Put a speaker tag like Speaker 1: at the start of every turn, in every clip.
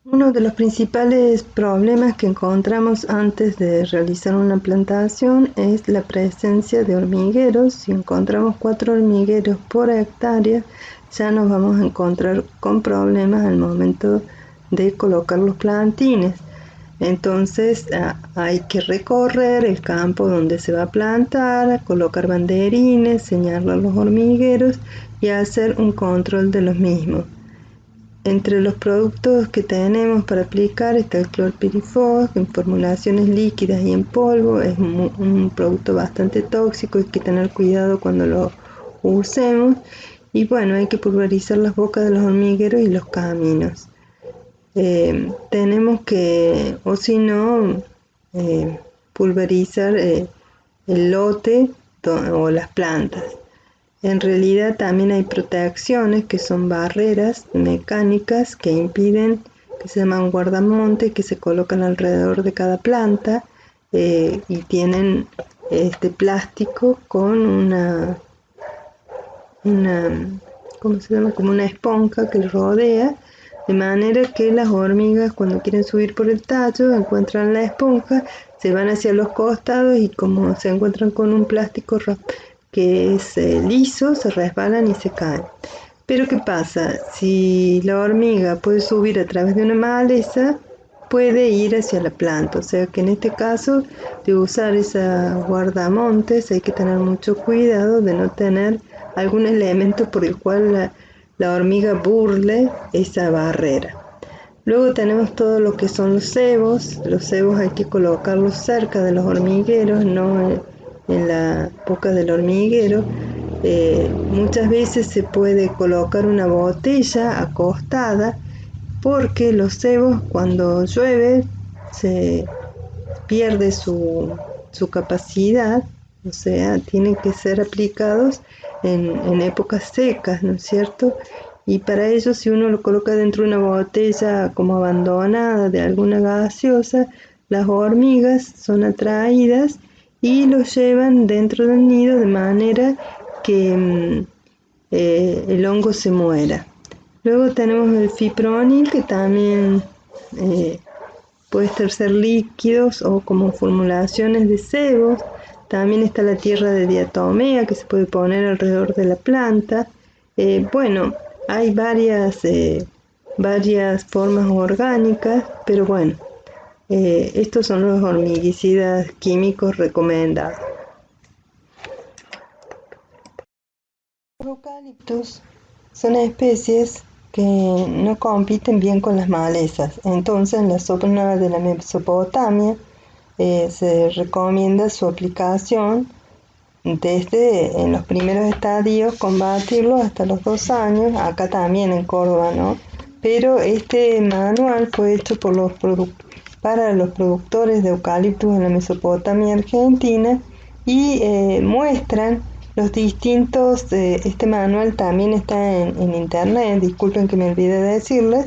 Speaker 1: Uno de los principales problemas que encontramos antes de realizar una plantación es la presencia de hormigueros. Si encontramos 4 hormigueros por hectárea, ya nos vamos a encontrar con problemas al momento de colocar los plantines. Entonces hay que recorrer el campo donde se va a plantar, colocar banderines, señalar los hormigueros y hacer un control de los mismos. Entre los productos que tenemos para aplicar está el clorpirifos en formulaciones líquidas y en polvo. Es un producto bastante tóxico, hay que tener cuidado cuando lo usemos. Y bueno, hay que pulverizar las bocas de los hormigueros y los caminos. Tenemos que, o si no, pulverizar el lote o las plantas. En realidad también hay protecciones que son barreras mecánicas que impiden, que se llaman guardamontes, que se colocan alrededor de cada planta y tienen este plástico con una, ¿cómo se llama? Como una esponja que lo rodea, de manera que las hormigas cuando quieren subir por el tallo encuentran la esponja, se van hacia los costados y como se encuentran con un plástico que es liso, se resbalan y se caen. Pero ¿qué pasa? Si la hormiga puede subir a través de una maleza, puede ir hacia la planta. O sea que en este caso de usar esa guardamontes hay que tener mucho cuidado de no tener algún elemento por el cual la hormiga burle esa barrera. Luego tenemos todo lo que son los cebos. Los cebos hay que colocarlos cerca de los hormigueros, no en la boca del hormiguero. Muchas veces se puede colocar una botella acostada porque los cebos cuando llueve se pierde su capacidad, o sea, tienen que ser aplicados en épocas secas, ¿no es cierto? Y para ello, si uno lo coloca dentro de una botella como abandonada de alguna gaseosa, las hormigas son atraídas y lo llevan dentro del nido de manera que el hongo se muera. Luego tenemos el fipronil que también puede ser líquidos o como formulaciones de sebos. También está la tierra de diatomea que se puede poner alrededor de la planta. Bueno, hay varias formas orgánicas, pero bueno, estos son los hormiguicidas químicos recomendados. Los eucaliptos son especies que no compiten bien con las malezas. Entonces, en la zona de la Mesopotamia se recomienda su aplicación desde en los primeros estadios, combatirlo hasta los 2 años, acá también en Córdoba, ¿no? Pero este manual fue hecho para los productores de eucaliptus en la Mesopotamia argentina y muestran los distintos, este manual también está en internet, disculpen que me olvidé de decirles,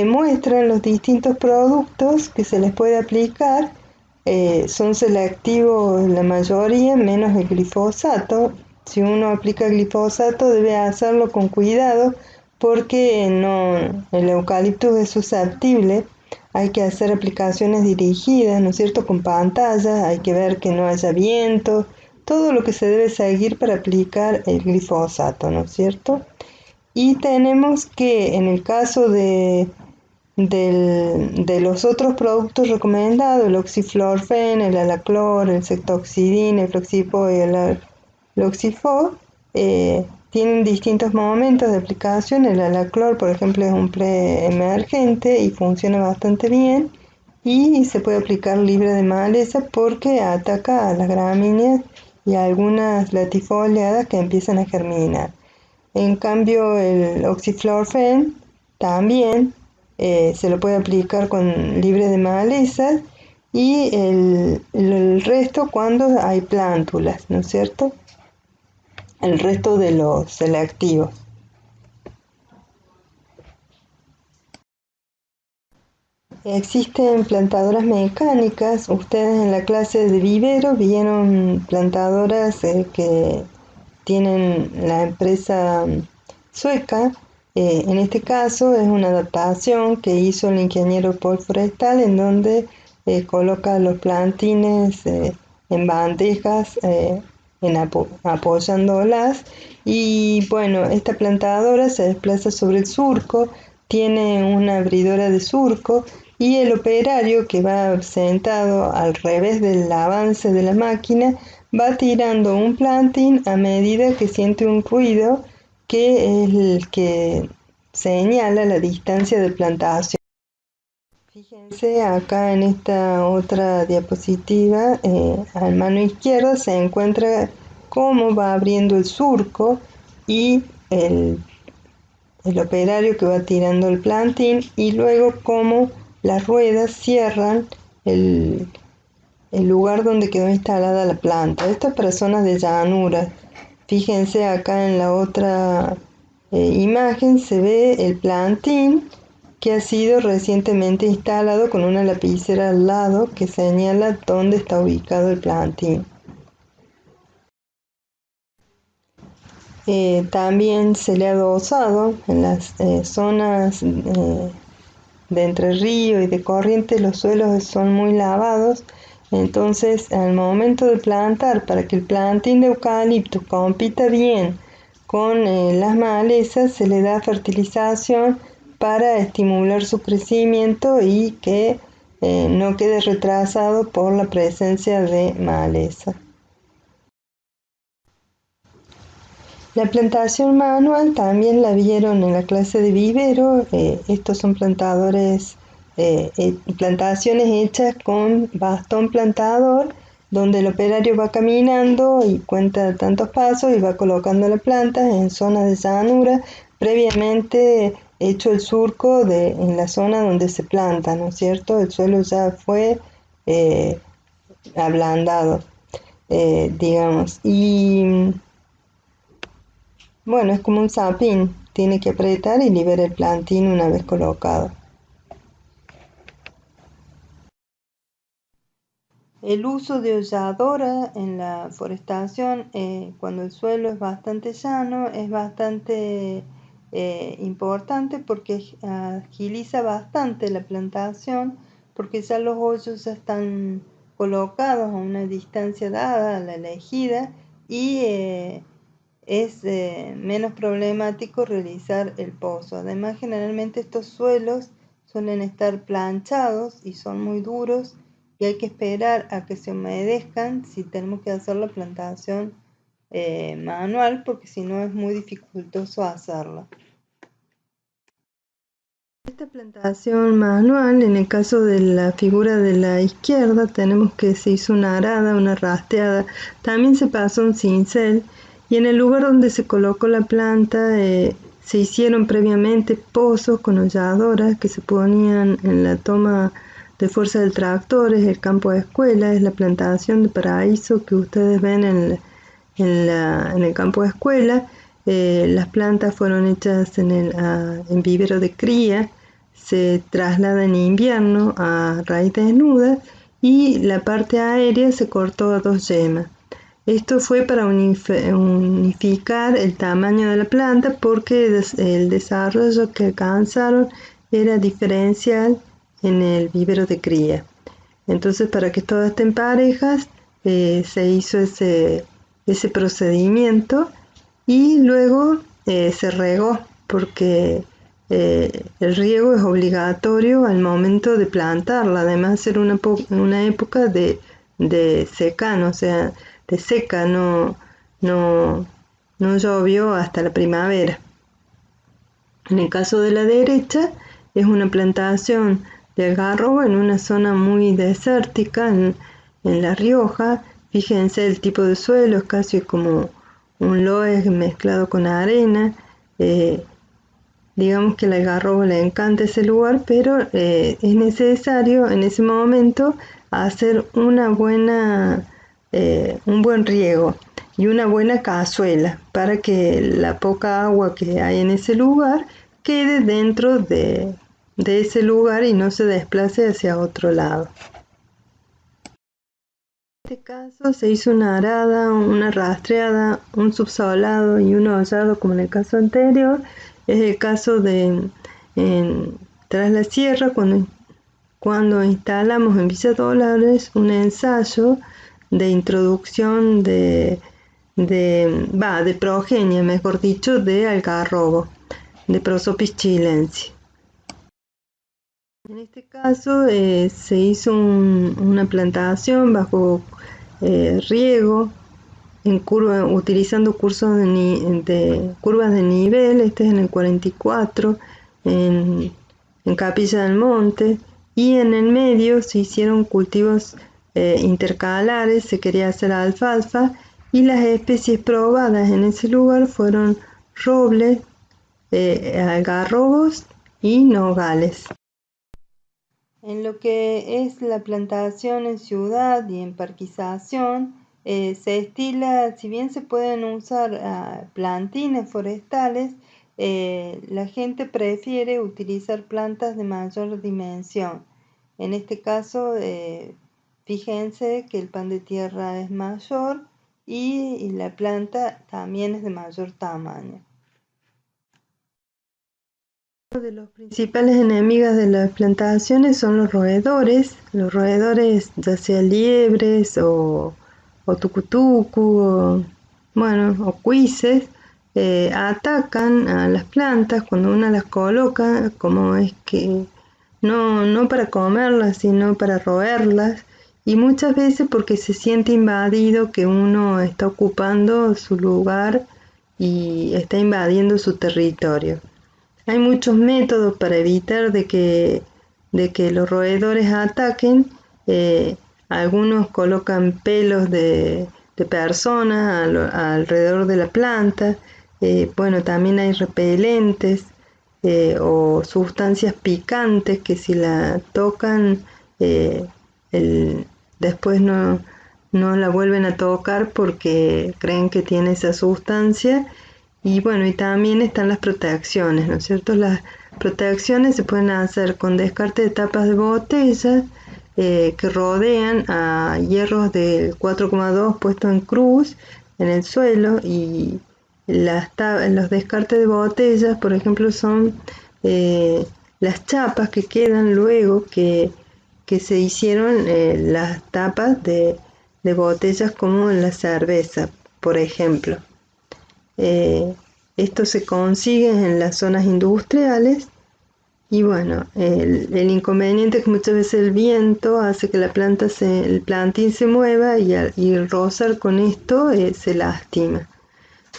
Speaker 1: muestran los distintos productos que se les puede aplicar. Son selectivos la mayoría, menos el glifosato. Si uno aplica glifosato debe hacerlo con cuidado porque no, el eucalipto es susceptible. Hay que hacer aplicaciones dirigidas, ¿no es cierto?, con pantallas, hay que ver que no haya viento, todo lo que se debe seguir para aplicar el glifosato, ¿no es cierto? Y tenemos que en el caso de los otros productos recomendados, el oxiflorfen, el alaclor, el cetoxidin, el floxipo y el loxifo, tienen distintos momentos de aplicación. El alaclor, por ejemplo, es un preemergente y funciona bastante bien y se puede aplicar libre de maleza porque ataca a las gramíneas y a algunas latifoliadas que empiezan a germinar. En cambio, el oxiflorfen también se lo puede aplicar con libre de malezas y el resto cuando hay plántulas, ¿no es cierto? El resto de los selectivos. Existen plantadoras mecánicas. Ustedes en la clase de vivero vieron plantadoras que tienen la empresa sueca. En este caso es una adaptación que hizo el ingeniero Paul Forestal, en donde coloca los plantines en bandejas, apoyándolas. Y bueno, esta plantadora se desplaza sobre el surco, tiene una abridora de surco, y el operario, que va sentado al revés del avance de la máquina, va tirando un plantín a medida que siente un ruido, que es el que señala la distancia de plantación. Fíjense acá en esta otra diapositiva, a mano izquierda se encuentra cómo va abriendo el surco y el operario que va tirando el plantín, y luego cómo las ruedas cierran el lugar donde quedó instalada la planta. Esto es para zonas de llanura. Fíjense acá en la otra imagen, se ve el plantín que ha sido recientemente instalado con una lapicera al lado que señala dónde está ubicado el plantín. También se le ha dosado en las zonas de Entre Ríos y de Corrientes. Los suelos son muy lavados, entonces al momento de plantar, para que el plantín de eucalipto compita bien con las malezas, se le da fertilización para estimular su crecimiento y que no quede retrasado por la presencia de maleza. La plantación manual también la vieron en la clase de vivero. Estos son plantaciones hechas con bastón plantador, donde el operario va caminando y cuenta tantos pasos y va colocando la planta en zonas de llanura, previamente hecho el surco en la zona donde se planta, ¿no es cierto? El suelo ya fue ablandado, digamos. Y bueno, es como un sapín, tiene que apretar y libera el plantín una vez colocado. El uso de holladora en la forestación, cuando el suelo es bastante llano, es bastante importante, porque agiliza bastante la plantación, porque ya los hoyos ya están colocados a una distancia dada a la elegida, y es menos problemático realizar el pozo. Además, generalmente estos suelos suelen estar planchados y son muy duros, y hay que esperar a que se humedezcan si tenemos que hacer la plantación manual, porque si no es muy dificultoso hacerla. Esta plantación manual, en el caso de la figura de la izquierda, tenemos que se hizo una arada, una rasteada, también se pasó un cincel, y en el lugar donde se colocó la planta se hicieron previamente pozos con holladoras que se ponían en la toma de fuerza del tractor. Es el campo de escuela, es la plantación de paraíso que ustedes ven en el campo de escuela. Las plantas fueron hechas en vivero de cría, se traslada en invierno a raíz desnuda, y la parte aérea se cortó a 2 yemas. Esto fue para unificar el tamaño de la planta, porque el desarrollo que alcanzaron era diferencial en el vivero de cría. Entonces, para que todas estén parejas, se hizo ese procedimiento, y luego se regó, porque el riego es obligatorio al momento de plantarla. Además, era una época de secano, o sea, de seca, no llovió hasta la primavera. En el caso de la derecha, es una plantación de algarrobo en una zona muy desértica en La Rioja. Fíjense el tipo de suelo, es casi como un loess mezclado con arena. Digamos que al algarrobo le encanta ese lugar, pero es necesario en ese momento hacer un buen riego y una buena cazuela, para que la poca agua que hay en ese lugar quede dentro de ese lugar y no se desplace hacia otro lado. En este caso se hizo una arada, una rastreada, un subsolado y un hollado, como en el caso anterior, Es el caso de Tras la Sierra, cuando instalamos en Villa Dolores un ensayo de introducción de progenia, mejor dicho, de algarrobo, de Prosopis chilensis. En este caso se hizo una plantación bajo riego, utilizando curvas de nivel. Este es en el 44, en Capilla del Monte, y en el medio se hicieron cultivos intercalares, se quería hacer alfalfa, y las especies probadas en ese lugar fueron robles, algarrobos y nogales. En lo que es la plantación en ciudad y en parquización, se estila, si bien se pueden usar plantines forestales, la gente prefiere utilizar plantas de mayor dimensión. En este caso, fíjense que el pan de tierra es mayor y la planta también es de mayor tamaño. Uno de los principales enemigos de las plantaciones son los roedores ya sea liebres o tucutucu o cuises. Atacan a las plantas cuando uno las coloca, como es que no para comerlas, sino para roerlas, y muchas veces porque se siente invadido, que uno está ocupando su lugar y está invadiendo su territorio. Hay muchos métodos para evitar de que los roedores ataquen. Algunos colocan pelos de personas alrededor de la planta. También hay repelentes o sustancias picantes que si la tocan, después no la vuelven a tocar porque creen que tiene esa sustancia. Y también están las protecciones, ¿no es cierto? Las protecciones se pueden hacer con descarte de tapas de botellas que rodean a hierros de 4,2 puestos en cruz en el suelo, y los descartes de botellas, por ejemplo, son las chapas que quedan luego que se hicieron las tapas de botellas como en la cerveza, por ejemplo. Esto se consigue en las zonas industriales, y el inconveniente es que muchas veces el viento hace que el plantín se mueva, y el rozar con esto se lastima.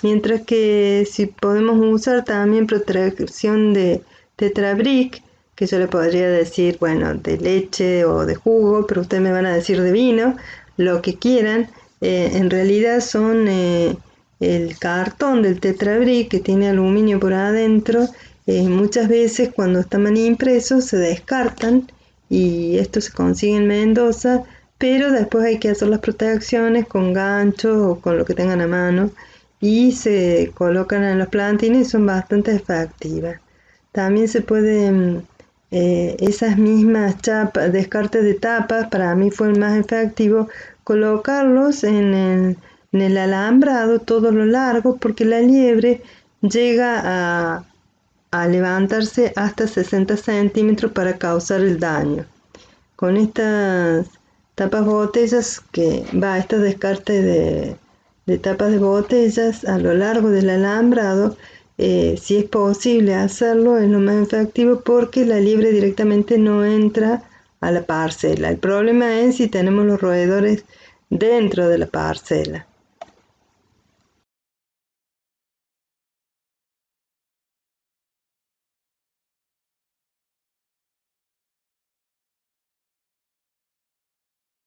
Speaker 1: Mientras que si podemos usar también protección de Tetra Bric, que yo le podría decir, de leche o de jugo, pero ustedes me van a decir de vino, lo que quieran. En realidad son el cartón del Tetra Bric, que tiene aluminio por adentro. Muchas veces cuando están impresos se descartan, y esto se consigue en Mendoza, pero después hay que hacer las protecciones con ganchos o con lo que tengan a mano, y se colocan en los plantines y son bastante efectivas. También se pueden esas mismas chapas, descartes de tapas, para mí fue el más efectivo, colocarlos en el alambrado todo lo largo, porque la liebre llega a levantarse hasta 60 centímetros para causar el daño. Con estas tapas botellas, estos descartes de tapas de botellas a lo largo del alambrado, si es posible hacerlo, es lo más efectivo, porque la liebre directamente no entra a la parcela. El problema es si tenemos los roedores dentro de la parcela.